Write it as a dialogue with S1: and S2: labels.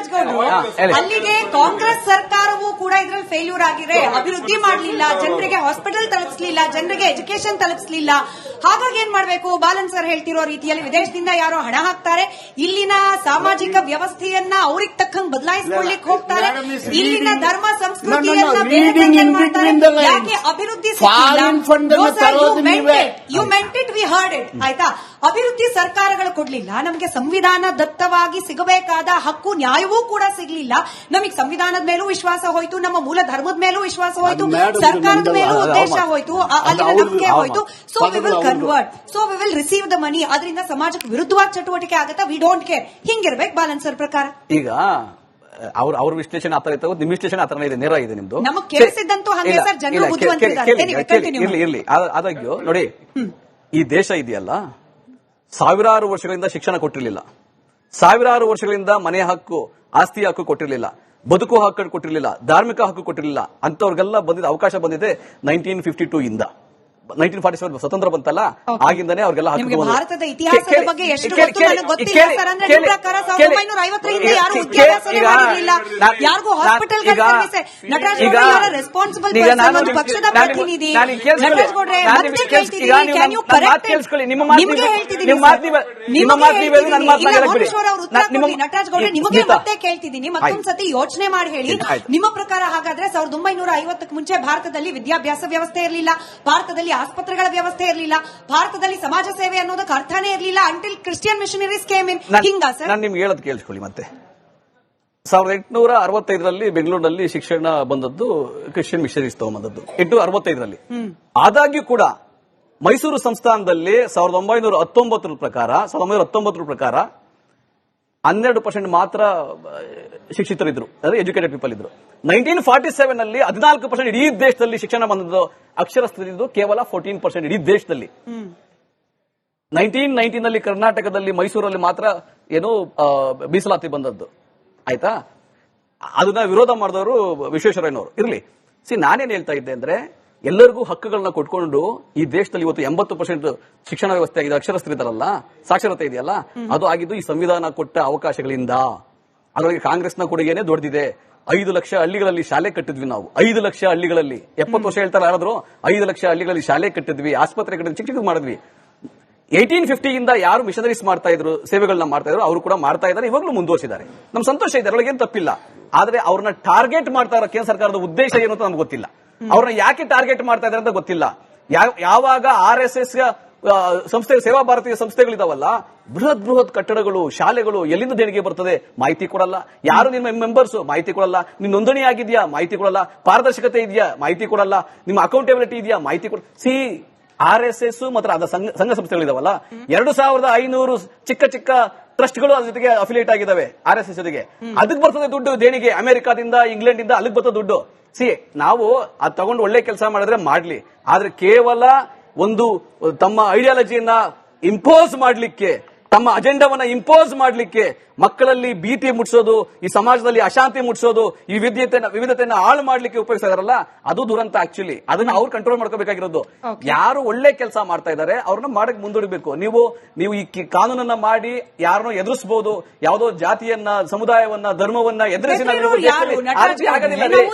S1: ನಟರಾಜ್ ಗೌಡ್ರು, ಅಲ್ಲಿಗೆ ಕಾಂಗ್ರೆಸ್ ಸರ್ಕಾರವೂ ಕೂಡ ಇದ್ರಲ್ಲಿ ಫೇಲ್ಯೂರ್ ಆಗಿದೆ. ಅಭಿವೃದ್ಧಿ ಮಾಡಲಿಲ್ಲ, ಜನರಿಗೆ ಹಾಸ್ಪಿಟಲ್ ತಲುಪಿಸಲಿಲ್ಲ, ಜನರಿಗೆ ಎಜುಕೇಶನ್ ತಲುಪಿಸಲಿಲ್ಲ. ಹಾಗಾಗಿ ಏನ್ ಮಾಡಬೇಕು? ಬಾಲನ್ ಸರ್ ಹೇಳ್ತಿರೋ ರೀತಿಯಲ್ಲಿ ವಿದೇಶದಿಂದ ಯಾರೋ ಹಣ ಹಾಕ್ತಾರೆ, ಇಲ್ಲಿನ ಸಾಮಾಜಿಕ ವ್ಯವಸ್ಥೆಯನ್ನ ಅವ್ರಿಗೆ ತಕ್ಕಂಗೆ ಬದಲಾಯಿಸಿಕೊಳ್ಳಿಕ್ ಹೋಗ್ತಾರೆ, ಇಲ್ಲಿನ ಧರ್ಮ ಸಂಸ್ಕೃತಿಯನ್ನ ಯಾಕೆ ಅಭಿವೃದ್ಧಿ you meant it, we heard it. ಆಯ್ತಾ? ಅಭಿವೃದ್ಧಿ ಸರ್ಕಾರಗಳು ಕೊಡ್ಲಿಲ್ಲ, ನಮಗೆ ಸಂವಿಧಾನ ದತ್ತವಾಗಿ ಸಿಗಬೇಕಾದ ಹಕ್ಕು ನ್ಯಾಯವೂ ಕೂಡ ಸಿಗ್ಲಿಲ್ಲ. ನಮಗೆ ಸಂವಿಧಾನದ ಮೇಲೂ ವಿಶ್ವಾಸ ಹೋಯ್ತು, ನಮ್ಮ ಮೂಲ ಧರ್ಮದ ಮೇಲೂ ವಿಶ್ವಾಸ ಹೋಯ್ತು, ಸರ್ಕಾರದ ಮೇಲೂ ಉದ್ದೇಶ ಹೋಯ್ತು, ಅಲ್ಲಿನ ನಂಬಿಕೆ ಹೋಯ್ತು. So we will convert, so we will receive the money. ಅದರಿಂದ ಸಮಾಜಕ್ಕೆ ವಿರುದ್ಧವಾದ ಚಟುವಟಿಕೆ ಆಗುತ್ತಾ? We don't care. ಹಿಂಗಿರ್ಬೇಕು ಬಾಲನ್ ಸರ್ ಪ್ರಕಾರ.
S2: ಈಗ ಅವ್ರ ವಿಶ್ಲೇಷಣೆ ಆತರ ಇತ್ತು, ನಿಮ್ ವಿಶ್ಲೇಷಣೆ ಆತರ ಇದೆ, ನೇರ ಇದೆ ನಿಮ್ದು.
S1: ನಮಗ್ ಕೇಳಿಸಿದ್ದಂತೂ ಹಂಗೆ ಸರ್, ಜನರು ಬುದ್ಧಿವಂತರಿದ್ದಾರೆ.
S2: ಇರ್ಲಿ ಆದಾಗ್ಯೂ ನೋಡಿ, ಈ ದೇಶ ಇದೆಯಲ್ಲ, ಸಾವಿರಾರು ವರ್ಷಗಳಿಂದ ಶಿಕ್ಷಣ ಕೊಟ್ಟಿರಲಿಲ್ಲ, ಸಾವಿರಾರು ವರ್ಷಗಳಿಂದ ಮನೆ ಹಕ್ಕು, ಆಸ್ತಿ ಹಕ್ಕು ಕೊಟ್ಟಿರಲಿಲ್ಲ, ಬದುಕು ಹಕ್ಕು ಕೊಟ್ಟಿರಲಿಲ್ಲ, ಧಾರ್ಮಿಕ ಹಕ್ಕು ಕೊಟ್ಟಿರಲಿಲ್ಲ. ಅಂತವ್ರಿಗೆಲ್ಲ ಬಂದಿದ್ದ ಅವಕಾಶ ಬಂದಿದೆ 1952 ಇಂದ. 1947 ಸ್ವತಂತ್ರ ಬಂತಲ್ಲ, ಆಗಿಂದಾನೆ ಅವ್ರಿಗೆಲ್ಲ
S1: ಭಾರತದ ಇತಿಹಾಸದ ಬಗ್ಗೆ ಎಷ್ಟು ಗೊತ್ತು ನನಗೆ ಗೊತ್ತಿಲ್ಲ ಸರ್. ಅಂದ್ರೆ ನಿಮ್ಮ ಪ್ರಕಾರ 1950 ಯಾರು ಉದ್ಯೋಗಾಸನೆ ಮಾಡಿರಲಿಲ್ಲ, ಯಾರಿಗೂ ಹಾಸ್ಪಿಟಲ್ ನಟರಾಜ್ ಗೌಡ್ರು ರೆಸ್ಪಾನ್ಸಿಬಲ್ ಪರ್ಸನ್, ಒಂದು ಪಕ್ಷದ ಪ್ರತಿನಿಧಿ. ನಟರಾಜ್ ಗೌಡ್ರೆ ಮತ್ತೆ ಕೇಳ್ತಿದ್ದೀನಿ, ಕ್ಯಾನ್ ಯು ಕರೆಕ್ಟ್? ನಿಮಗೆ ಹೇಳ್ತಿದ್ದೀನಿ ನಟರಾಜ್ ಗೌಡ್ರೆ, ನಿಮಗೆ ಮತ್ತೆ ಕೇಳ್ತಿದ್ದೀನಿ, ಮತ್ತೊಂದ್ಸತಿ ಯೋಚನೆ ಮಾಡಿ ಹೇಳಿ. ನಿಮ್ಮ ಪ್ರಕಾರ ಹಾಗಾದ್ರೆ 1950ಕ್ಕೆ ಮುಂಚೆ ಭಾರತದಲ್ಲಿ ವಿದ್ಯಾಭ್ಯಾಸ ವ್ಯವಸ್ಥೆ ಇರಲಿಲ್ಲ, ಭಾರತದಲ್ಲಿ ಆಸ್ಪತ್ರೆಗಳ ವ್ಯವಸ್ಥೆ ಇರಲಿಲ್ಲ, ಭಾರತದಲ್ಲಿ ಸಮಾಜ ಸೇವೆ ಅನ್ನೋದಕ್ಕೆ ಅರ್ಥನೇ ಇರಲಿಲ್ಲ until Christian missionaries came in. ಹಿಂಗಾ ಸರ್?
S2: ನಾನು ನಿಮ್ಗೆ ಹೇಳೋದು ಕೇಳಿಸ್ಕೊಳ್ಳಿ. ಮತ್ತೆ 1865ರಲ್ಲಿ ಬೆಂಗಳೂರಿನಲ್ಲಿ ಶಿಕ್ಷಣ ಬಂದದ್ದು ಕ್ರಿಶ್ಚಿಯನ್ ಮಿಷನರೀಸ್ ತಗೊಂಬಂದದ್ದು 1865ರಲ್ಲಿ. ಆದಾಗ್ಯೂ ಕೂಡ ಮೈಸೂರು ಸಂಸ್ಥಾನದಲ್ಲಿ 1919 ಪ್ರಕಾರ 12% ಮಾತ್ರ ಶಿಕ್ಷಿತರಿದ್ರು, ಅಂದ್ರೆ ಎಜುಕೇಟೆಡ್ ಪೀಪಲ್ ಇದ್ರು. 1947 ನಲ್ಲಿ 14% ಇಡೀ ದೇಶದಲ್ಲಿ ಶಿಕ್ಷಣ ಬಂದದ್ದು, ಅಕ್ಷರಸ್ಥರಿದ್ದು ಕೇವಲ 14% ಇಡೀ ದೇಶದಲ್ಲಿ. 1990 ನಲ್ಲಿ ಕರ್ನಾಟಕದಲ್ಲಿ ಮೈಸೂರಲ್ಲಿ ಮಾತ್ರ ಏನೋ ಮೀಸಲಾತಿ ಬಂದದ್ದು. ಆಯ್ತಾ? ಅದನ್ನ ವಿರೋಧ ಮಾಡಿದವರು ವಿಶ್ವೇಶ್ವರಯ್ಯನವರು. ಇರ್ಲಿ, ನಾನೇನ್ ಹೇಳ್ತಾ ಇದ್ದೆ ಅಂದ್ರೆ, ಎಲ್ಲರಿಗೂ ಹಕ್ಕುಗಳನ್ನ ಕೊಟ್ಕೊಂಡು ಈ ದೇಶದಲ್ಲಿ ಇವತ್ತು 80% ಶಿಕ್ಷಣ ವ್ಯವಸ್ಥೆ ಆಗಿದೆ, ಅಕ್ಷರಸ್ಥರಿದ್ದಾರಲ್ಲ, ಸಾಕ್ಷರತೆ ಇದೆಯಲ್ಲ, ಅದು ಆಗಿದ್ದು ಈ ಸಂವಿಧಾನ ಕೊಟ್ಟ ಅವಕಾಶಗಳಿಂದ. ಅದರೊಳಗೆ ಕಾಂಗ್ರೆಸ್ನ ಕೊಡುಗೆನೇ ದೊಡ್ಡದಿದೆ. 5 ಲಕ್ಷ ಹಳ್ಳಿಗಳಲ್ಲಿ ಶಾಲೆ ಕಟ್ಟಿದ್ವಿ ನಾವು. 5 ಲಕ್ಷ ಹಳ್ಳಿಗಳಲ್ಲಿ 70 ವರ್ಷ ಹೇಳ್ತಾರೆ ಯಾರಾದ್ರು, 5 ಲಕ್ಷ ಹಳ್ಳಿಗಳಲ್ಲಿ ಶಾಲೆ ಕಟ್ಟಿದ್ವಿ, ಆಸ್ಪತ್ರೆ ಕಟ್ಟಿದ್ವಿ, ಚಿಕ್ಕ ಮಾಡಿದ್ವಿ. 1850 ಇಂದ ಯಾರು ಮಿಷನರೀಸ್ ಮಾಡ್ತಾ ಇದ್ರು, ಸೇವೆಗಳನ್ನ ಮಾಡ್ತಾ ಇದ್ರು, ಅವರು ಕೂಡ ಮಾಡ್ತಾ ಇದ್ದಾರೆ, ಇವಾಗಲೂ ಮುಂದುವರಿಸಿದ್ದಾರೆ. ನಮ್ ಸಂತೋಷ ಇದೆ, ಅದರೊಳಗೆ ಏನು ತಪ್ಪಿಲ್ಲ. ಆದ್ರೆ ಅವ್ರನ್ನ ಟಾರ್ಗೆಟ್ ಮಾಡ್ತಾ ಇರೋ ಕೇಂದ್ರ ಸರ್ಕಾರದ ಉದ್ದೇಶ ಏನು ಅಂತ ನಮ್ಗೆ ಗೊತ್ತಿಲ್ಲ. ಅವ್ರನ್ನ ಯಾಕೆ ಟಾರ್ಗೆಟ್ ಮಾಡ್ತಾ ಇದ್ದಾರೆ ಅಂತ ಗೊತ್ತಿಲ್ಲ. ಯಾವಾಗ RSS ಸಂಸ್ಥೆ, ಸೇವಾ ಭಾರತೀಯ ಸಂಸ್ಥೆಗಳಿದಾವಲ್ಲ, ಬೃಹತ್ ಕಟ್ಟಡಗಳು, ಶಾಲೆಗಳು, ಎಲ್ಲಿಂದ ದೇಣಿಗೆ ಬರ್ತದೆ ಮಾಹಿತಿ ಕೊಡಲ್ಲ. ಯಾರು ನಿಮ್ಮ ಮೆಂಬರ್ಸ್ ಮಾಹಿತಿ ಕೊಡಲ್ಲ. ನಿಮ್ ನೋಂದಣಿ ಆಗಿದ್ಯಾ ಮಾಹಿತಿ ಕೊಡಲ್ಲ. ಪಾರದರ್ಶಕತೆ ಇದೆಯಾ ಮಾಹಿತಿ ಕೊಡಲ್ಲ. ನಿಮ್ಮ ಅಕೌಂಟಬಿಲಿಟಿ ಇದೆಯಾ ಮಾಹಿತಿ ಕೊಡ. RSS ಮತ್ತು ಅದ ಸಂಘ ಸಂಸ್ಥೆಗಳಿದಾವಲ್ಲ, 2500 ಚಿಕ್ಕ ಟ್ರಸ್ಟ್ಗಳು ಅದ್ರ ಜೊತೆಗೆ ಅಫಿಲಿಯೇಟ್ ಆಗಿದ್ದಾವೆ RSS ಜೊತೆಗೆ. ಅದಕ್ಕೆ ಬರ್ತದೆ ದುಡ್ಡು ದೇಣಿಗೆ, ಅಮೆರಿಕಾದಿಂದ, ಇಂಗ್ಲೆಂಡ್ ಇಂದ ಅಲ್ಲಿಗೆ ಬರ್ತದೆ ದುಡ್ಡು. ನಾವು ಅದು ತಗೊಂಡು ಒಳ್ಳೆ ಕೆಲಸ ಮಾಡಿದ್ರೆ ಮಾಡ್ಲಿ, ಆದ್ರೆ ಕೇವಲ ಒಂದು ತಮ್ಮ ಐಡಿಯಾಲಜಿಯನ್ನ ಇಂಪೋಸ್ ಮಾಡ್ಲಿಕ್ಕೆ, ತಮ್ಮ ಅಜೆಂಡಾವನ್ನ ಇಂಪೋಸ್ ಮಾಡ್ಲಿಕ್ಕೆ, ಮಕ್ಕಳಲ್ಲಿ ಭೀತಿ ಮುಟ್ಸೋದು, ಈ ಸಮಾಜದಲ್ಲಿ ಅಶಾಂತಿ ಮುಟ್ಸೋದು, ಈ ವಿವಿಧತೆಯನ್ನ ಹಾಳು ಮಾಡ್ಲಿಕ್ಕೆ ಉಪಯೋಗಿಸ್ತಾ ಇದಾರಲ್ಲ, ಅದು ದುರಂತ. ಆಕ್ಚುಲಿ ಅದನ್ನ ಅವ್ರು ಕಂಟ್ರೋಲ್ ಮಾಡ್ಕೋಬೇಕಾಗಿರೋದು. ಯಾರು ಒಳ್ಳೆ ಕೆಲಸ ಮಾಡ್ತಾ ಇದ್ದಾರೆ ಅವ್ರನ್ನ ಮಾಡಕ್ ಮುಂದೂಡಬೇಕು. ನೀವು ಈ ಕಾನೂನನ್ನ ಮಾಡಿ ಯಾರನ್ನೋ ಎದುರಿಸಬಹುದು, ಯಾವುದೋ ಜಾತಿಯನ್ನ, ಸಮುದಾಯವನ್ನ, ಧರ್ಮವನ್ನ ಎದುರಿಸಿ ಆಗೋದಿಲ್ಲ.